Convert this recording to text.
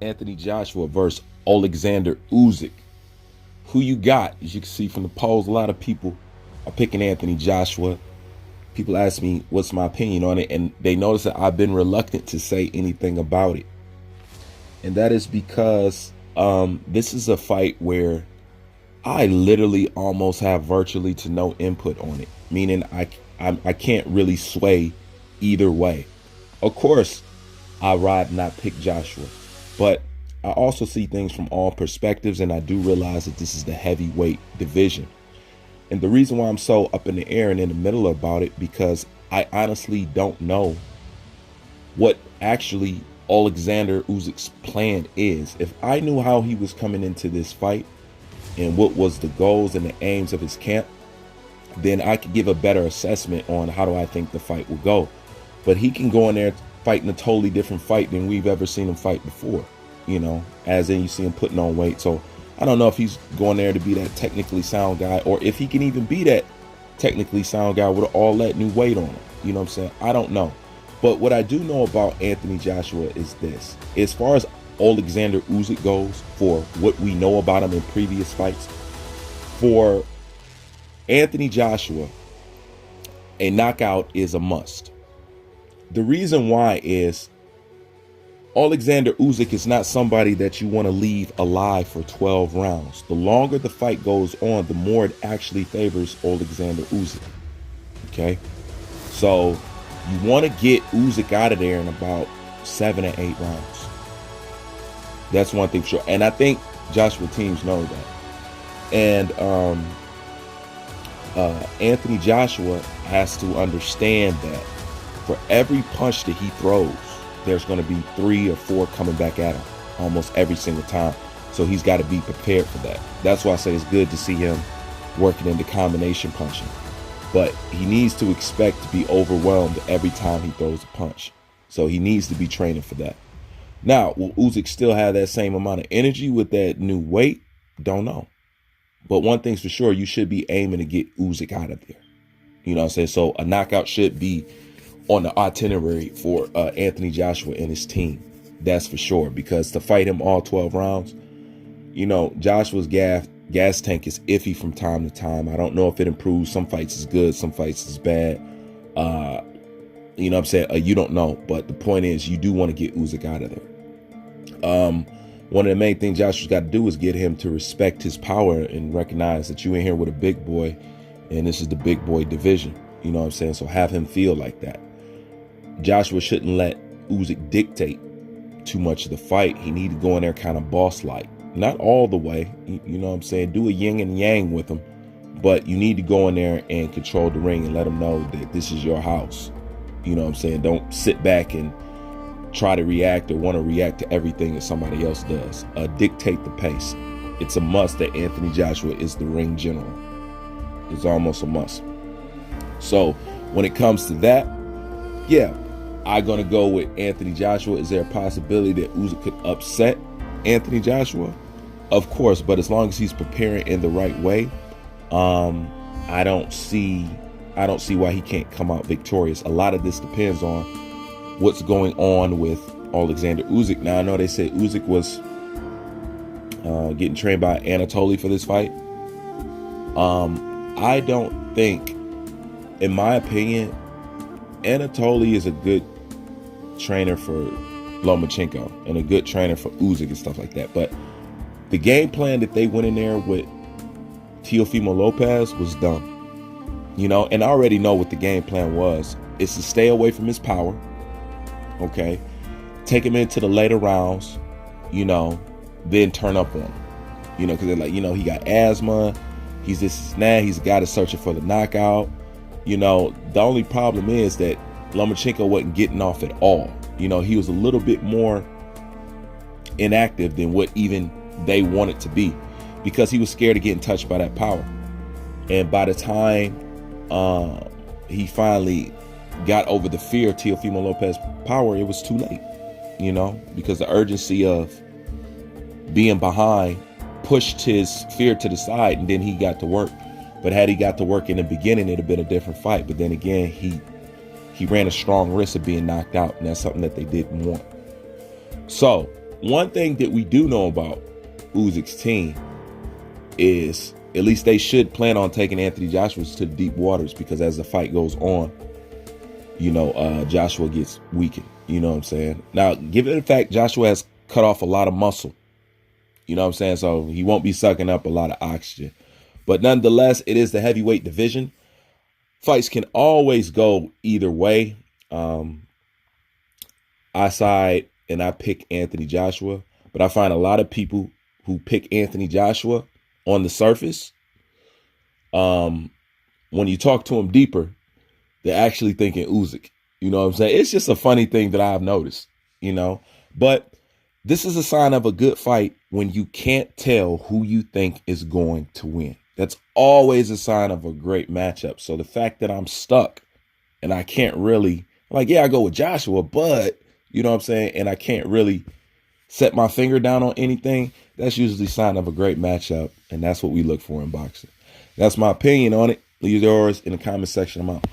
Anthony Joshua versus Oleksandr Usyk. Who you got? As you can see from the polls, a lot of people are picking Anthony Joshua. People ask me what's my opinion on it, and they notice that I've been reluctant to say anything about it. And that is because this is a fight where I literally almost have virtually to no input on it, meaning I can't really sway either way. Of course, I ride and I pick Joshua, but I also see things from all perspectives, and I do realize that this is the heavyweight division. And the reason why I'm so up in the air and in the middle about it, because I honestly don't know what actually Oleksandr Usyk's plan is. If I knew how he was coming into this fight and what was the goals and the aims of his camp, then I could give a better assessment on how do I think the fight will go. But he can go in there fighting a totally different fight than we've ever seen him fight before, you know, as in you see him putting on weight. So I don't know if he's going there to be that technically sound guy, or if he can even be that technically sound guy with all that new weight on him. You know what I'm saying? I don't know. But what I do know about Anthony Joshua is this. As far as Oleksandr Usyk goes, for what we know about him in previous fights, for Anthony Joshua, a knockout is a must. The reason why is Oleksandr Usyk is not somebody that you want to leave alive for 12 rounds. The longer the fight goes on, the more it actually favors Oleksandr Usyk. Okay? So you want to get Usyk out of there in about 7 or 8 rounds. That's one thing for sure. And I think Joshua teams know that. And Anthony Joshua has to understand that for every punch that he throws, there's going to be 3 or 4 coming back at him almost every single time. So he's got to be prepared for that. That's why I say it's good to see him working into combination punching. But he needs to expect to be overwhelmed every time he throws a punch. So he needs to be training for that. Now, will Usyk still have that same amount of energy with that new weight? Don't know. But one thing's for sure, you should be aiming to get Usyk out of there. You know what I'm saying? So a knockout should be on the itinerary for Anthony Joshua and his team. That's for sure. Because to fight him all 12 rounds, you know, Joshua's gas tank is iffy from time to time. I don't know if it improves. Some fights is good, some fights is bad. You know what I'm saying? You don't know. But the point is, you do want to get Usyk out of there. One of the main things Joshua's got to do is get him to respect his power and recognize that you in here with a big boy, and this is the big boy division. You know what I'm saying? So have him feel like that. Joshua shouldn't let Usyk dictate too much of the fight. He need to go in there kind of boss-like. Not all the way, you know what I'm saying? Do a yin and yang with him, but you need to go in there and control the ring and let him know that this is your house. You know what I'm saying? Don't sit back and try to react or want to react to everything that somebody else does. Dictate the pace. It's a must that Anthony Joshua is the ring general. It's almost a must. So when it comes to that, yeah, I'm going to go with Anthony Joshua. Is there a possibility that Usyk could upset Anthony Joshua? Of course, but as long as he's preparing in the right way, I don't see why he can't come out victorious. A lot of this depends on what's going on with Oleksandr Usyk. Now, I know they said Usyk was getting trained by Anatoly for this fight. I don't think, in my opinion, Anatoly is a good trainer for Lomachenko and a good trainer for Usyk and stuff like that. But the game plan that they went in there with Teofimo Lopez was dumb. You know, and I already know what the game plan was. It's to stay away from his power. Okay. Take him into the later rounds, you know, then turn up on him. You know, because they're like, you know, he got asthma. He's this and that. He's a guy that's searching for the knockout. You know, the only problem is that Lomachenko wasn't getting off at all. You know, he was a little bit more inactive than what even they wanted to be, because he was scared of getting touched by that power. And by the time he finally got over the fear of Teofimo Lopez's power, it was too late, you know, because the urgency of being behind pushed his fear to the side, and then he got to work. But had he got to work in the beginning, it'd have been a different fight. But then again, he ran a strong risk of being knocked out, and that's something that they didn't want. So one thing that we do know about Usyk's team is at least they should plan on taking Anthony Joshua to the deep waters, because as the fight goes on, Joshua gets weakened. You know what I'm saying? Now, given the fact Joshua has cut off a lot of muscle, you know what I'm saying? So he won't be sucking up a lot of oxygen. But nonetheless, it is the heavyweight division. Fights can always go either way. I side and I pick Anthony Joshua, but I find a lot of people who pick Anthony Joshua on the surface, when you talk to them deeper, they're actually thinking Usyk. You know what I'm saying? It's just a funny thing that I've noticed, But this is a sign of a good fight when you can't tell who you think is going to win. That's always a sign of a great matchup. So the fact that I'm stuck and I can't really, I go with Joshua, but, you know what I'm saying? And I can't really set my finger down on anything. That's usually a sign of a great matchup. And that's what we look for in boxing. That's my opinion on it. Leave yours in the comment section. I'm out.